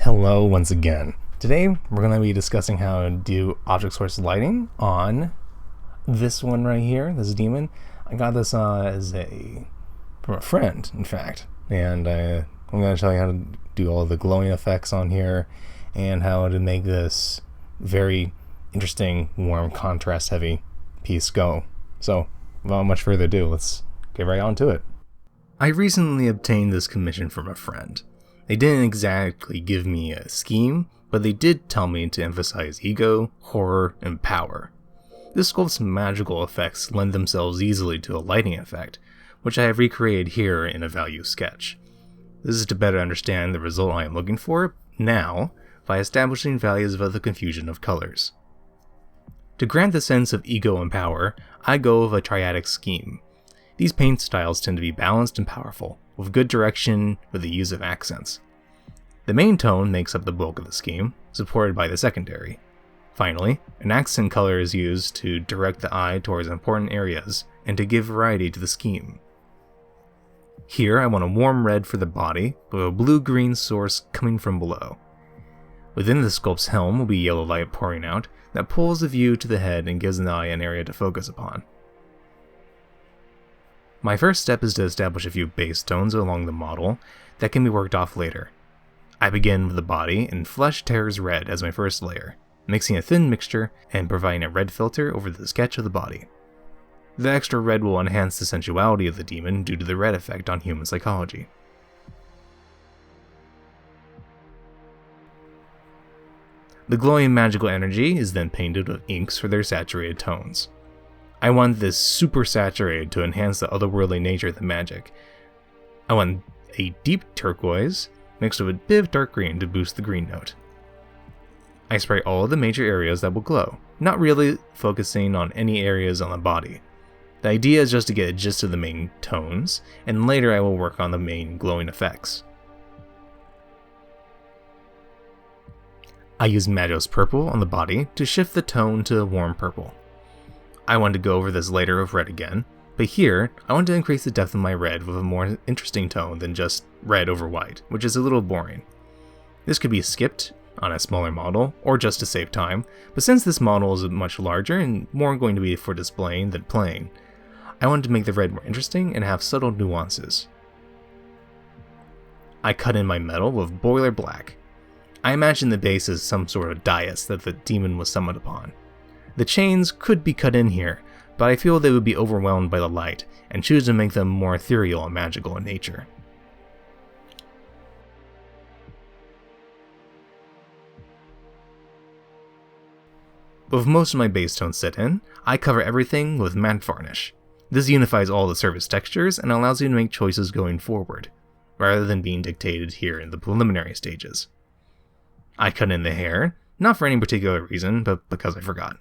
Hello once again. Today we're going to be discussing how to do object source lighting on this one right here, this demon. I got this from a friend, in fact, and I'm going to tell you how to do all the glowing effects on here and how to make this very interesting, warm, contrast-heavy piece go. So, without much further ado, let's get right on to it. I recently obtained this commission from a friend. They didn't exactly give me a scheme, but they did tell me to emphasize ego, horror, and power. This sculpt's magical effects lend themselves easily to a lighting effect, which I have recreated here in a value sketch. This is to better understand the result I am looking for now by establishing values of the confusion of colors. To grant the sense of ego and power, I go with a triadic scheme. These paint styles tend to be balanced and powerful, with good direction with the use of accents. The main tone makes up the bulk of the scheme, supported by the secondary. Finally, an accent color is used to direct the eye towards important areas and to give variety to the scheme. Here I want a warm red for the body, with a blue-green source coming from below. Within the sculpt's helm will be yellow light pouring out that pulls the view to the head and gives the eye an area to focus upon. My first step is to establish a few base tones along the model that can be worked off later. I begin with the body and flesh tears red as my first layer, mixing a thin mixture and providing a red filter over the sketch of the body. The extra red will enhance the sensuality of the demon due to the red effect on human psychology. The glowing magical energy is then painted with inks for their saturated tones. I want this super saturated to enhance the otherworldly nature of the magic. I want a deep turquoise mixed with a bit of dark green to boost the green note. I spray all of the major areas that will glow, not really focusing on any areas on the body. The idea is just to get a gist of the main tones, and later I will work on the main glowing effects. I use Magos Purple on the body to shift the tone to a warm purple. I want to go over this later with red again, but here I want to increase the depth of my red with a more interesting tone than just red over white, which is a little boring. This could be skipped on a smaller model, or just to save time, but since this model is much larger and more going to be for displaying than playing, I wanted to make the red more interesting and have subtle nuances. I cut in my metal with boiler black. I imagine the base is some sort of dais that the demon was summoned upon. The chains could be cut in here, but I feel they would be overwhelmed by the light, and choose to make them more ethereal and magical in nature. With most of my base tones set in, I cover everything with matte varnish. This unifies all the surface textures and allows you to make choices going forward, rather than being dictated here in the preliminary stages. I cut in the hair, not for any particular reason, but because I forgot.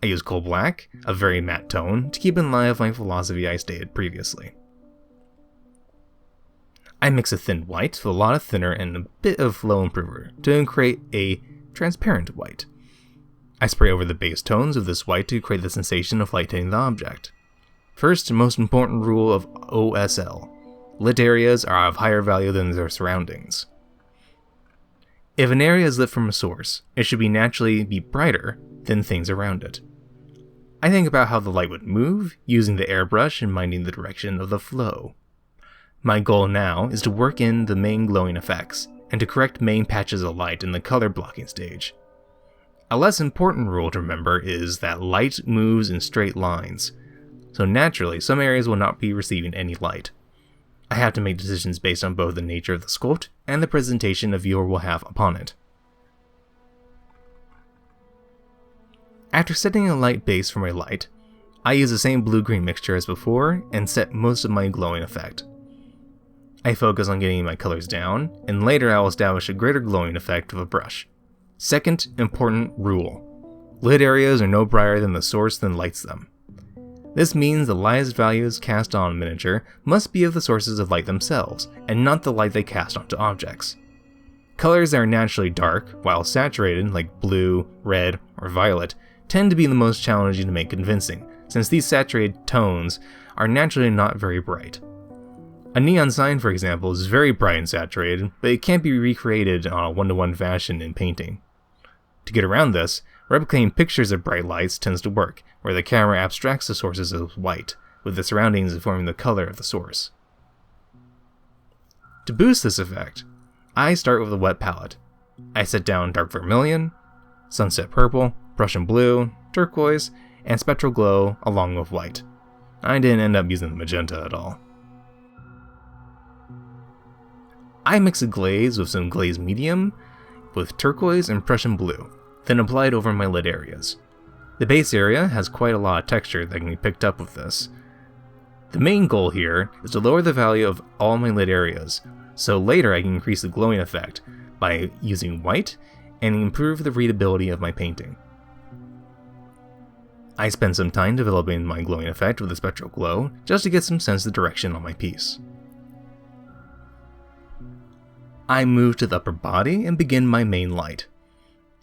I use coal black, a very matte tone, to keep in line with my philosophy I stated previously. I mix a thin white with a lot of thinner and a bit of flow improver to create a transparent white. I spray over the base tones of this white to create the sensation of light hitting the object. First and most important rule of OSL: lit areas are of higher value than their surroundings. If an area is lit from a source, it should naturally be brighter than things around it. I think about how the light would move, using the airbrush and minding the direction of the flow. My goal now is to work in the main glowing effects, and to correct main patches of light in the color blocking stage. A less important rule to remember is that light moves in straight lines, so naturally some areas will not be receiving any light. I have to make decisions based on both the nature of the sculpt and the presentation a viewer will have upon it. After setting a light base for my light, I use the same blue-green mixture as before and set most of my glowing effect. I focus on getting my colors down, and later I will establish a greater glowing effect with a brush. Second important rule: lit areas are no brighter than the source that lights them. This means the lightest values cast on a miniature must be of the sources of light themselves, and not the light they cast onto objects. Colors that are naturally dark, while saturated, like blue, red, or violet, tend to be the most challenging to make convincing, since these saturated tones are naturally not very bright. A neon sign, for example, is very bright and saturated, but it can't be recreated on a one-to-one fashion in painting. To get around this, replicating pictures of bright lights tends to work, where the camera abstracts the sources as white, with the surroundings informing the color of the source. To boost this effect, I start with a wet palette. I set down dark vermilion, sunset purple, Prussian blue, turquoise, and spectral glow along with white. I didn't end up using the magenta at all. I mix a glaze with some glaze medium with turquoise and Prussian blue, then apply it over my lid areas. The base area has quite a lot of texture that can be picked up with this. The main goal here is to lower the value of all my lid areas, so later I can increase the glowing effect by using white and improve the readability of my painting. I spend some time developing my glowing effect with the spectral glow just to get some sense of direction on my piece. I move to the upper body and begin my main light.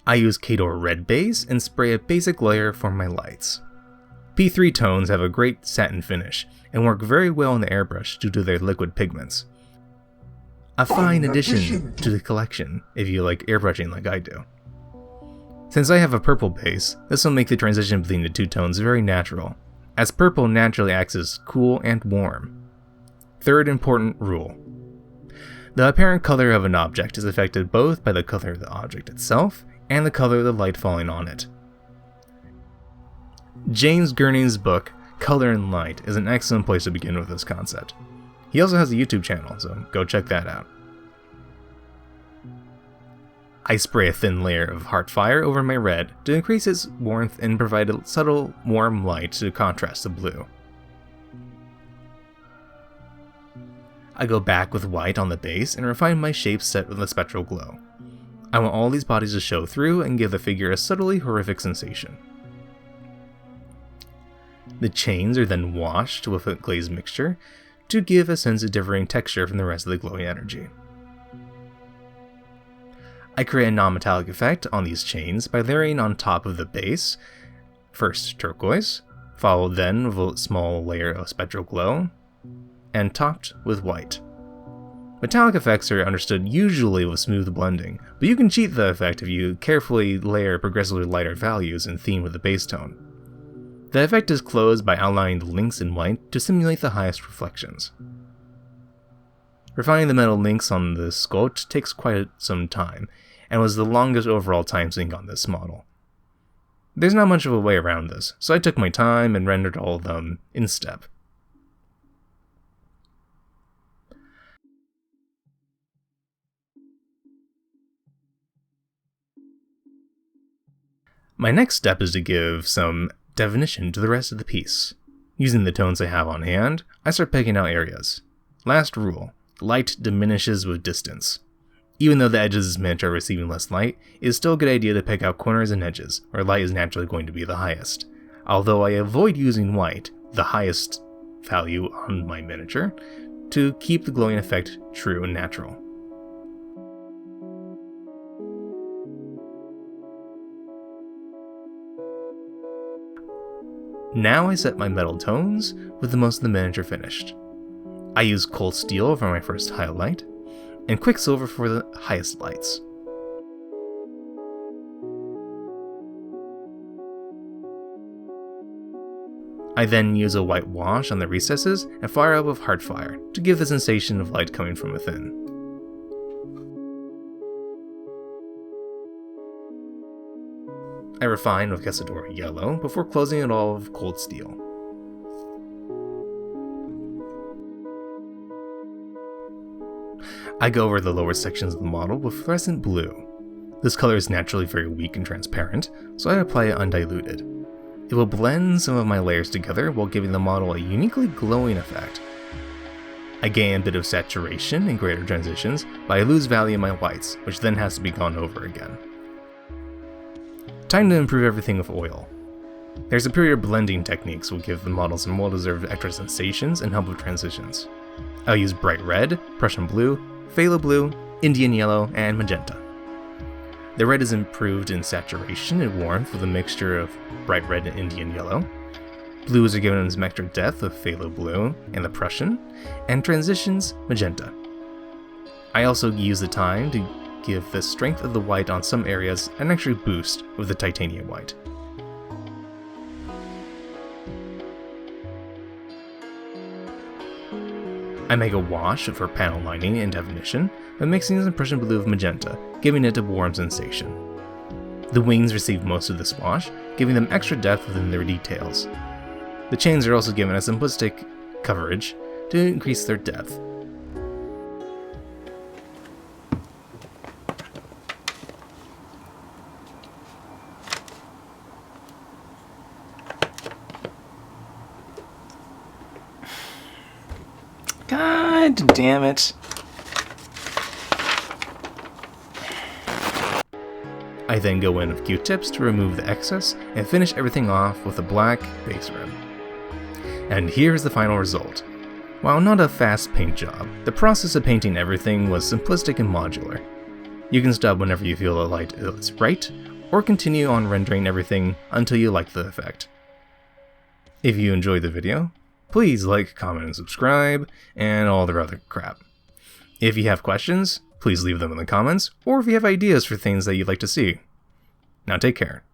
I use Khador red base and spray a basic layer for my lights. P3 tones have a great satin finish and work very well in the airbrush due to their liquid pigments. A fine addition to the collection if you like airbrushing like I do. Since I have a purple base, this will make the transition between the two tones very natural, as purple naturally acts as cool and warm. Third important rule. The apparent color of an object is affected both by the color of the object itself and the color of the light falling on it. James Gurney's book, Color and Light, is an excellent place to begin with this concept. He also has a YouTube channel, so go check that out. I spray a thin layer of Heartfire over my red to increase its warmth and provide a subtle, warm light to contrast the blue. I go back with white on the base and refine my shape set with a spectral glow. I want all these bodies to show through and give the figure a subtly horrific sensation. The chains are then washed with a glaze mixture to give a sense of differing texture from the rest of the glowing energy. I create a non-metallic effect on these chains by layering on top of the base, first turquoise, followed then with a small layer of spectral glow, and topped with white. Metallic effects are understood usually with smooth blending, but you can cheat the effect if you carefully layer progressively lighter values in theme with the base tone. The effect is closed by outlining the links in white to simulate the highest reflections. Refining the metal links on the sculpt takes quite some time, and was the longest overall time sink on this model. There's not much of a way around this, so I took my time and rendered all of them in step. My next step is to give some definition to the rest of the piece. Using the tones I have on hand, I start picking out areas. Last rule, light diminishes with distance. Even though the edges of this miniature are receiving less light, it is still a good idea to pick out corners and edges, where light is naturally going to be the highest. Although I avoid using white, the highest value on my miniature, to keep the glowing effect true and natural. Now I set my metal tones with the most of the miniature finished. I use cold steel for my first highlight, and quicksilver for the highest lights. I then use a white wash on the recesses and fire up with Heartfire to give the sensation of light coming from within. I refine with Casadora yellow before closing it all with cold steel. I go over the lower sections of the model with fluorescent blue. This color is naturally very weak and transparent, so I apply it undiluted. It will blend some of my layers together while giving the model a uniquely glowing effect. I gain a bit of saturation and greater transitions, but I lose value in my whites, which then has to be gone over again. Time to improve everything with oil. Their superior blending techniques will give the model some well-deserved extra sensations and help with transitions. I'll use bright red, Prussian blue, phthalo blue, Indian yellow, and magenta. The red is improved in saturation and warmth with a mixture of bright red and Indian yellow. Blues are given some extra depth with phthalo blue and the Prussian, and transitions magenta. I also use the time to give the strength of the white on some areas an extra boost with the titanium white. I make a wash for panel lining and definition by mixing some Prussian blue with magenta, giving it a warm sensation. The wings receive most of this wash, giving them extra depth within their details. The chains are also given a simplistic coverage to increase their depth. God damn it. I then go in with Q-tips to remove the excess and finish everything off with a black base rim. And here's the final result. While not a fast paint job, the process of painting everything was simplistic and modular. You can stop whenever you feel the light is right, or continue on rendering everything until you like the effect. If you enjoyed the video, please like, comment, and subscribe, and all the other crap. If you have questions, please leave them in the comments, or if you have ideas for things that you'd like to see. Now take care.